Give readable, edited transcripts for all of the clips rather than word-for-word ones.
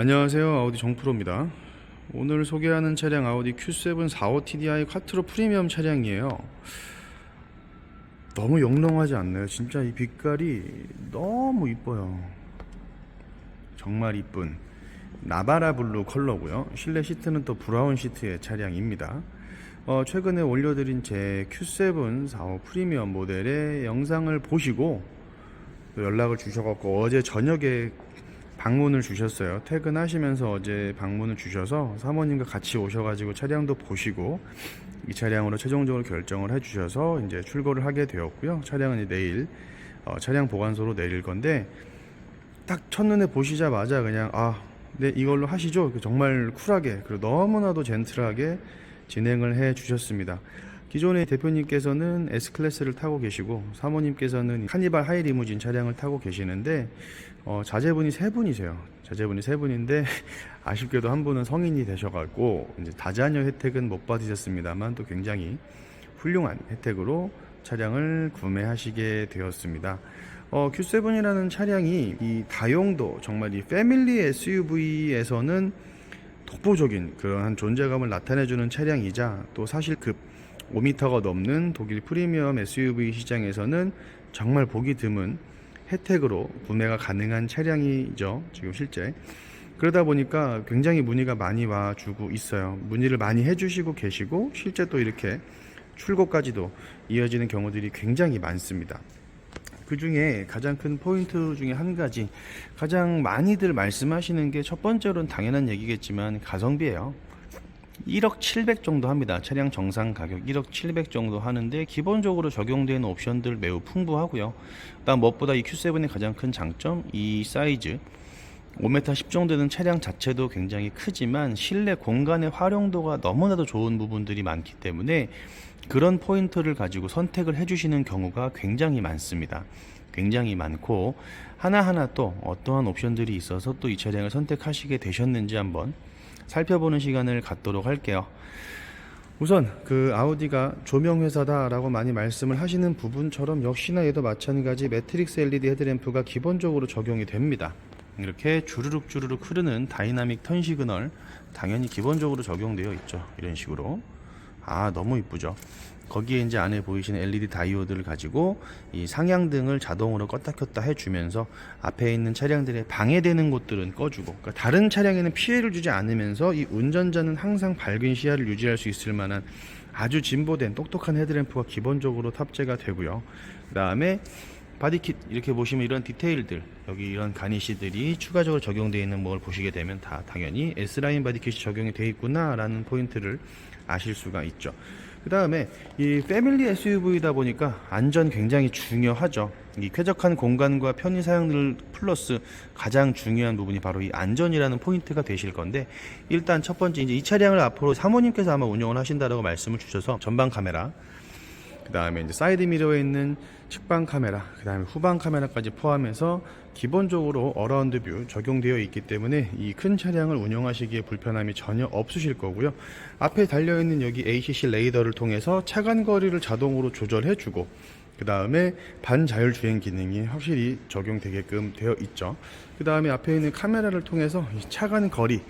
안녕하세요, 아우디 정프로입니다. 오늘 소개하는 차량 아우디 Q7 45 TDI 콰트로 프리미엄 차량이에요. 너무 영롱하지 않나요? 진짜 이 빛깔이 너무 이뻐요. 정말 이쁜 나바라 블루 컬러고요. 실내 시트는 또 브라운 시트의 차량입니다. 최근에 올려드린 제 Q7 45 프리미엄 모델의 영상을 보시고 또 연락을 주셔갖고 어제 저녁에 방문을 주셨어요. 퇴근하시면서 어제 방문을 주셔서 사모님과 같이 오셔가지고 차량도 보시고 이 차량으로 최종적으로 결정을 해주셔서 이제 출고를 하게 되었고요. 차량은 이제 내일 차량 보관소로 내릴 건데 딱 첫눈에 보시자마자 그냥 네, 이걸로 하시죠. 정말 쿨하게 그리고 너무나도 젠틀하게 진행을 해 주셨습니다. 기존의 대표님께서는 S클래스를 타고 계시고 사모님께서는 카니발 하이리무진 차량을 타고 계시는데 자제분이 세 분이세요. 자제분이 세 분인데 아쉽게도 한 분은 성인이 되셔가지고 이제 다자녀 혜택은 못 받으셨습니다만 또 굉장히 훌륭한 혜택으로 차량을 구매하시게 되었습니다. Q7이라는 차량이 이 다용도 정말 이 패밀리 SUV에서는 독보적인 그러한 존재감을 나타내주는 차량이자 또 사실급 5m가 넘는 독일 프리미엄 SUV 시장에서는 정말 보기 드문 혜택으로 구매가 가능한 차량이죠. 지금 실제 그러다 보니까 굉장히 문의가 많이 와주고 있어요. 문의를 많이 해주시고 계시고 실제 또 이렇게 출고까지도 이어지는 경우들이 굉장히 많습니다. 그 중에 가장 큰 포인트 중에 한 가지 가장 많이들 말씀하시는 게 첫 번째로는 당연한 얘기겠지만 가성비예요. 1억 700 정도 합니다. 차량 정상 가격 1억 700 정도 하는데 기본적으로 적용되는 옵션들 매우 풍부하고요. 그다음 무엇보다 이 Q7의 가장 큰 장점 이 사이즈 5m 10 정도 되는 차량 자체도 굉장히 크지만 실내 공간의 활용도가 너무나도 좋은 부분들이 많기 때문에 그런 포인트를 가지고 선택을 해주시는 경우가 굉장히 많습니다. 굉장히 많고 하나하나 또 어떠한 옵션들이 있어서 또 이 차량을 선택하시게 되셨는지 한번 살펴보는 시간을 갖도록 할게요. 우선 그 아우디가 조명회사다 라고 많이 말씀을 하시는 부분처럼 역시나 얘도 마찬가지 매트릭스 LED 헤드램프가 기본적으로 적용이 됩니다. 이렇게 주르륵 흐르는 다이나믹 턴 시그널 당연히 기본적으로 적용되어 있죠. 이런 식으로 너무 이쁘죠. 거기에 이제 안에 보이시는 LED 다이오드를 가지고 이 상향등을 자동으로 껐다 켰다 해주면서 앞에 있는 차량들의 방해되는 곳들은 꺼주고, 그러니까 다른 차량에는 피해를 주지 않으면서 이 운전자는 항상 밝은 시야를 유지할 수 있을 만한 아주 진보된 똑똑한 헤드램프가 기본적으로 탑재가 되고요. 그 다음에 바디킷 이렇게 보시면 이런 디테일들 여기 이런 가니쉬들이 추가적으로 적용되어 있는 걸 보시게 되면 다 당연히 S라인 바디킷이 적용이 되어 있구나 라는 포인트를 아실 수가 있죠. 그 다음에 이 패밀리 SUV다 보니까 안전 굉장히 중요하죠. 이 쾌적한 공간과 편의 사용들 플러스 가장 중요한 부분이 바로 이 안전이라는 포인트가 되실 건데, 일단 첫 번째 이제 이 차량을 앞으로 사모님께서 아마 운영을 하신다라고 말씀을 주셔서 전방 카메라, 그 다음에 이제 사이드 미러에 있는 측방 카메라, 그 다음에 후방 카메라까지 포함해서 기본적으로 어라운드 뷰 적용되어 있기 때문에 이 큰 차량을 운영하시기에 불편함이 전혀 없으실 거고요. 앞에 달려있는 여기 ACC 레이더를 통해서 차간 거리를 자동으로 조절해주고, 그 다음에 반자율 주행 기능이 확실히 적용되게끔 되어 있죠. 그 다음에 앞에 있는 카메라를 통해서 이 차간 거리,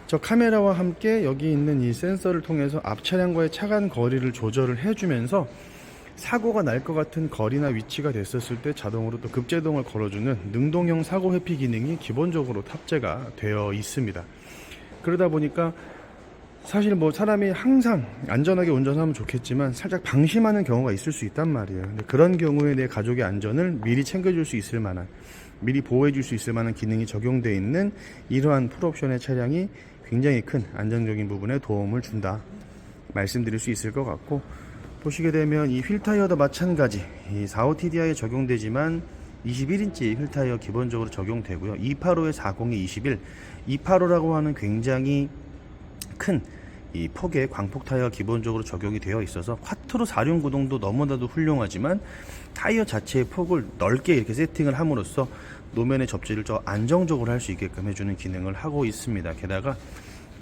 저 카메라와 함께 여기 있는 이 센서를 통해서 앞 차량과의 차간 거리를 조절을 해주면서 사고가 날 것 같은 거리나 위치가 됐었을 때 자동으로 또 급제동을 걸어주는 능동형 사고 회피 기능이 기본적으로 탑재가 되어 있습니다. 그러다 보니까 사실 뭐 사람이 항상 안전하게 운전하면 좋겠지만 살짝 방심하는 경우가 있을 수 있단 말이에요. 근데 그런 경우에 내 가족의 안전을 미리 챙겨줄 수 있을 만한, 미리 보호해줄 수 있을 만한 기능이 적용되어 있는 이러한 풀옵션의 차량이 굉장히 큰 안정적인 부분에 도움을 준다 말씀드릴 수 있을 것 같고, 보시게 되면 이 휠 타이어도 마찬가지 이 45TDI에 적용되지만 21인치 휠 타이어 기본적으로 적용되고요. 285에 40에 21, 285라고 하는 굉장히 큰 이 폭의 광폭 타이어가 기본적으로 적용이 되어 있어서 콰트로 4륜 구동도 너무나도 훌륭하지만 타이어 자체의 폭을 넓게 이렇게 세팅을 함으로써 노면의 접지를 더 안정적으로 할 수 있게끔 해주는 기능을 하고 있습니다. 게다가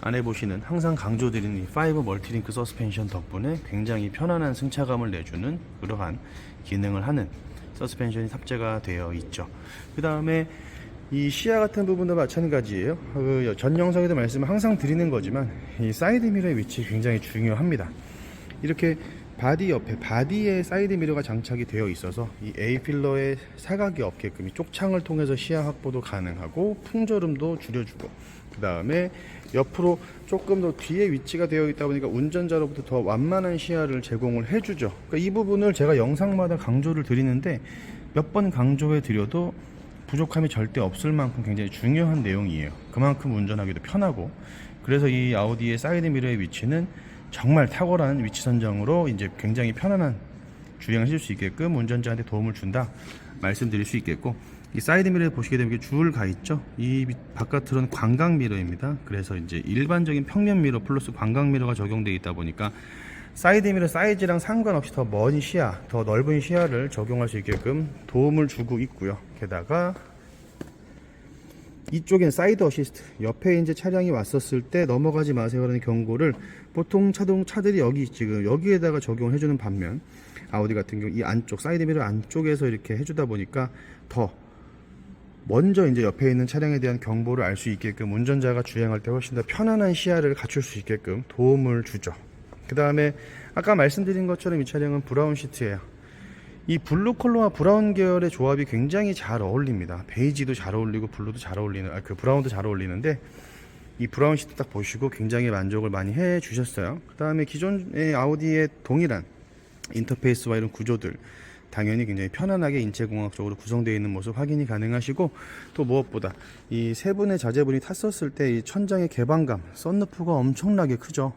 안에 보시는 항상 강조드리는 이 5 멀티링크 서스펜션 덕분에 굉장히 편안한 승차감을 내주는 그러한 기능을 하는 서스펜션이 탑재가 되어 있죠. 그 다음에 이 시야 같은 부분도 마찬가지예요. 전 영상에도 말씀을 항상 드리는 거지만 이 사이드 미러의 위치 굉장히 중요합니다. 이렇게 바디 옆에 바디에 사이드 미러가 장착이 되어 있어서 이 A 필러의 사각이 없게끔 이 쪽창을 통해서 시야 확보도 가능하고 풍절음도 줄여주고, 그 다음에 옆으로 조금 더 뒤에 위치가 되어 있다 보니까 운전자로부터 더 완만한 시야를 제공을 해주죠. 그러니까 이 부분을 제가 영상마다 강조를 드리는데 몇 번 강조해 드려도 부족함이 절대 없을 만큼 굉장히 중요한 내용이에요. 그만큼 운전하기도 편하고, 그래서 이 아우디의 사이드 미러의 위치는 정말 탁월한 위치 선정으로 이제 굉장히 편안한 주행을 하실 수 있게끔 운전자한테 도움을 준다 말씀드릴 수 있겠고, 이 사이드 미러에 보시게 되면 줄 가 있죠. 이 바깥으로는 광각 미러입니다. 그래서 이제 일반적인 평면 미러 플러스 광각 미러가 적용되어 있다 보니까 사이드 미러 사이즈랑 상관없이 더 먼 시야, 더 넓은 시야를 적용할 수 있게끔 도움을 주고 있고요. 게다가 이쪽엔 사이드 어시스트, 옆에 이제 차량이 왔었을 때 넘어가지 마세요라는 경고를 보통 차들이 지금 여기에다가 적용을 해주는 반면, 아우디 같은 경우 이 안쪽 사이드 미러 안쪽에서 이렇게 해주다 보니까 더 먼저 이제 옆에 있는 차량에 대한 경보를 알 수 있게끔 운전자가 주행할 때 훨씬 더 편안한 시야를 갖출 수 있게끔 도움을 주죠. 그 다음에 아까 말씀드린 것처럼 이 차량은 브라운 시트예요. 이 블루 컬러와 브라운 계열의 조합이 굉장히 잘 어울립니다. 베이지도 잘 어울리고 블루도 잘 어울리는, 브라운도 잘 어울리는데 이 브라운 시트 딱 보시고 굉장히 만족을 많이 해 주셨어요. 그 다음에 기존의 아우디의 동일한 인터페이스와 이런 구조들 당연히 굉장히 편안하게 인체공학적으로 구성되어 있는 모습 확인이 가능하시고, 또 무엇보다 이 세 분의 자제분이 탔었을 때 이 천장의 개방감, 썬루프가 엄청나게 크죠.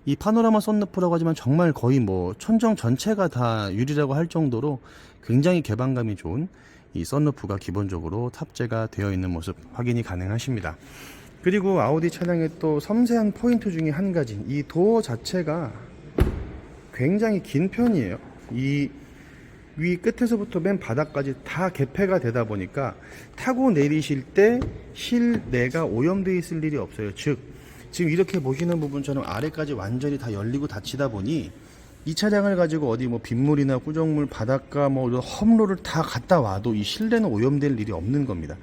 이 파노라마 썬루프라고 하지만 정말 거의 뭐 천정 전체가 다 유리라고 할 정도로 굉장히 개방감이 좋은 이 썬루프가 기본적으로 탑재가 되어 있는 모습 확인이 가능하십니다. 그리고 아우디 차량의 또 섬세한 포인트 중에 한 가지, 이 도어 자체가 굉장히 긴 편이에요. 이 위 끝에서부터 맨 바닥까지 다 개폐가 되다 보니까 타고 내리실 때 실내가 오염되어 있을 일이 없어요. 즉 지금 이렇게 보시는 부분처럼 아래까지 완전히 다 열리고 닫히다 보니 이 차량을 가지고 어디 뭐 빗물이나 꾸정물, 바닷가 뭐 이런 험로를 다 갔다 와도 이 실내는 오염될 일이 없는 겁니다.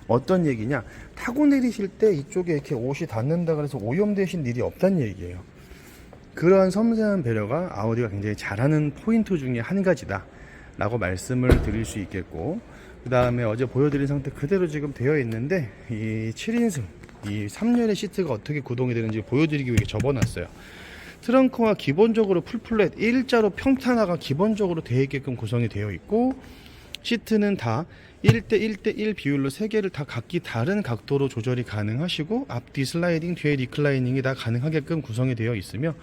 어떤 얘기냐, 타고 내리실 때 이쪽에 이렇게 옷이 닿는다 그래서 오염되신 일이 없다는 얘기예요. 그러한 섬세한 배려가 아우디가 굉장히 잘하는 포인트 중에 한 가지다 라고 말씀을 드릴 수 있겠고, 그 다음에 어제 보여드린 상태 그대로 지금 되어 있는데 이 7인승 이 3열의 시트가 어떻게 구동이 되는지 보여드리기 위해 접어놨어요. 트렁크와 기본적으로 풀플랫 일자로 평탄화가 기본적으로 되어 있게끔 구성이 되어 있고, 시트는 다 1대1대1 비율로 3개를 다 각기 다른 각도로 조절이 가능하시고, 앞뒤 슬라이딩, 뒤에 리클라이닝이 다 가능하게끔 구성이 되어 있으며,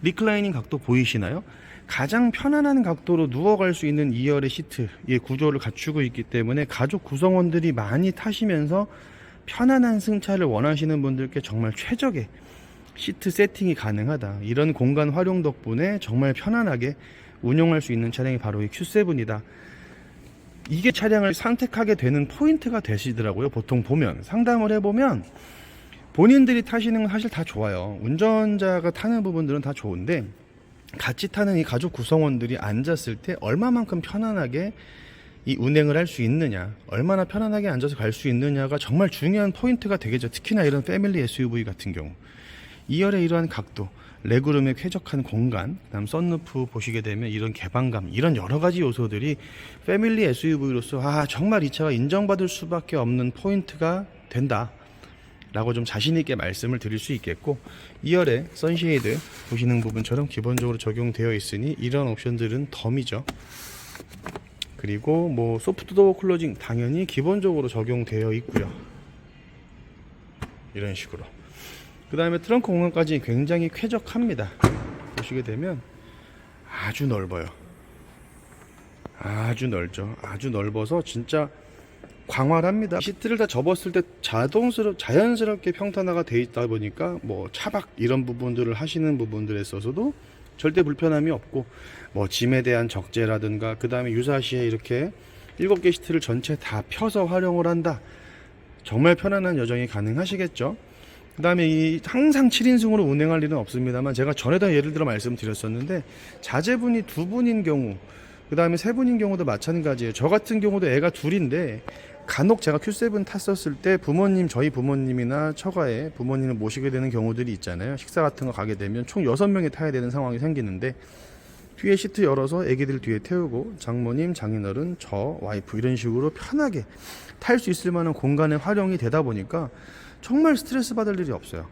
리클라이닝 각도 보이시나요? 가장 편안한 각도로 누워갈 수 있는 2열의 시트의 구조를 갖추고 있기 때문에 가족 구성원들이 많이 타시면서 편안한 승차를 원하시는 분들께 정말 최적의 시트 세팅이 가능하다. 이런 공간 활용 덕분에 정말 편안하게 운용할 수 있는 차량이 바로 이 Q7이다. 이게 차량을 선택하게 되는 포인트가 되시더라고요. 보통 보면 상담을 해보면 본인들이 타시는 건 사실 다 좋아요. 운전자가 타는 부분들은 다 좋은데 같이 타는 이 가족 구성원들이 앉았을 때 얼마만큼 편안하게 이 운행을 할 수 있느냐, 얼마나 편안하게 앉아서 갈 수 있느냐가 정말 중요한 포인트가 되겠죠. 특히나 이런 패밀리 SUV 같은 경우 2열의 이러한 각도, 레그룸의 쾌적한 공간, 그다음 썬루프 보시게 되면 이런 개방감, 이런 여러 가지 요소들이 패밀리 SUV로서 정말 이 차가 인정받을 수밖에 없는 포인트가 된다 라고 좀 자신있게 말씀을 드릴 수 있겠고, 2열에 선쉐이드 보시는 부분처럼 기본적으로 적용되어 있으니 이런 옵션들은 덤이죠. 그리고 뭐 소프트도어 클로징 당연히 기본적으로 적용되어 있고요. 이런 식으로. 그 다음에 트렁크 공간까지 굉장히 쾌적합니다. 보시게 되면 아주 넓어요. 아주 넓죠. 아주 넓어서 진짜 광활합니다. 시트를 다 접었을 때 자연스럽게 평탄화가 돼 있다 보니까 뭐 차박 이런 부분들을 하시는 부분들에 있어서도 절대 불편함이 없고, 뭐 짐에 대한 적재라든가 그 다음에 유사시에 이렇게 7개 시트를 전체 다 펴서 활용을 한다. 정말 편안한 여정이 가능하시겠죠. 그 다음에 이 항상 7인승으로 운행할 일은 없습니다만, 제가 전에도 예를 들어 말씀드렸었는데 자제분이 2분인 경우 그 다음에 세 분인 경우도 마찬가지예요. 저 같은 경우도 애가 둘인데 간혹 제가 Q7 탔었을 때 저희 부모님이나 처가에 부모님을 모시게 되는 경우들이 있잖아요. 식사 같은 거 가게 되면 총 6명이 타야 되는 상황이 생기는데 뒤에 시트 열어서 애기들 뒤에 태우고 장모님, 장인어른, 저, 와이프 이런 식으로 편하게 탈 수 있을 만한 공간의 활용이 되다 보니까 정말 스트레스 받을 일이 없어요.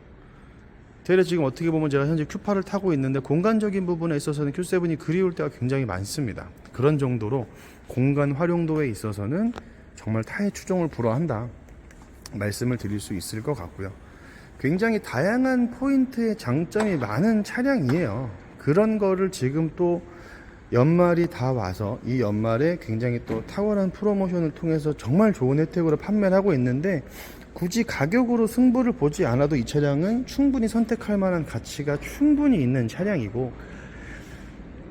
대략 지금 어떻게 보면 제가 현재 Q8을 타고 있는데 공간적인 부분에 있어서는 Q7이 그리울 때가 굉장히 많습니다. 그런 정도로 공간 활용도에 있어서는 정말 타의 추종을 불허한다 말씀을 드릴 수 있을 것 같고요. 굉장히 다양한 포인트의 장점이 많은 차량이에요. 그런 거를 지금 또 연말이 다 와서 이 연말에 굉장히 또 탁월한 프로모션을 통해서 정말 좋은 혜택으로 판매를 하고 있는데 굳이 가격으로 승부를 보지 않아도 이 차량은 충분히 선택할 만한 가치가 충분히 있는 차량이고,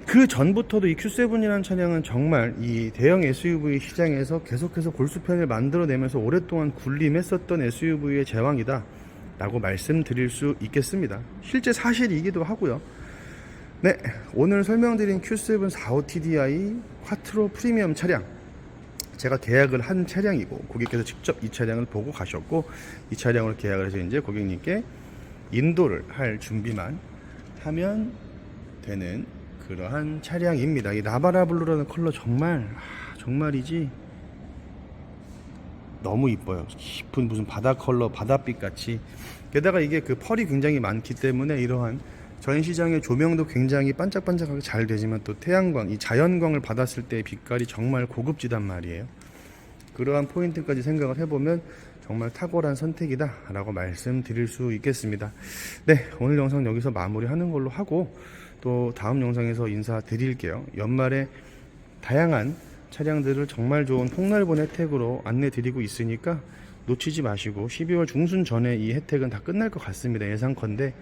그 전부터도 이 Q7이라는 차량은 정말 이 대형 SUV 시장에서 계속해서 골수편을 만들어내면서 오랫동안 군림했었던 SUV의 제왕이다 라고 말씀드릴 수 있겠습니다. 실제 사실이기도 하고요. 네, 오늘 설명드린 Q7 45TDI 콰트로 프리미엄 차량, 제가 계약을 한 차량이고 고객께서 직접 이 차량을 보고 가셨고 이 차량을 계약을 해서 이제 고객님께 인도를 할 준비만 하면 되는 그러한 차량입니다. 이 나바라 블루라는 컬러 정말이지 너무 이뻐요. 깊은 무슨 바다 컬러, 바닷빛 같이. 게다가 이게 그 펄이 굉장히 많기 때문에 이러한 전시장의 조명도 굉장히 반짝반짝하게 잘 되지만 또 태양광, 이 자연광을 받았을 때의 빛깔이 정말 고급지단 말이에요. 그러한 포인트까지 생각을 해보면 정말 탁월한 선택이다 라고 말씀드릴 수 있겠습니다. 네, 오늘 영상 여기서 마무리하는 걸로 하고 또 다음 영상에서 인사드릴게요. 연말에 다양한 차량들을 정말 좋은 폭넓은 혜택으로 안내 드리고 있으니까 놓치지 마시고 12월 중순 전에 이 혜택은 다 끝날 것 같습니다. 예상컨대.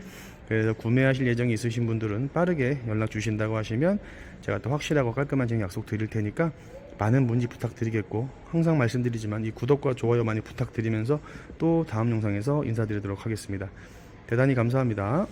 그래서 구매하실 예정이 있으신 분들은 빠르게 연락 주신다고 하시면 제가 또 확실하고 깔끔한 진행 약속 드릴 테니까 많은 문의 부탁드리겠고, 항상 말씀드리지만 이 구독과 좋아요 많이 부탁드리면서 또 다음 영상에서 인사드리도록 하겠습니다. 대단히 감사합니다.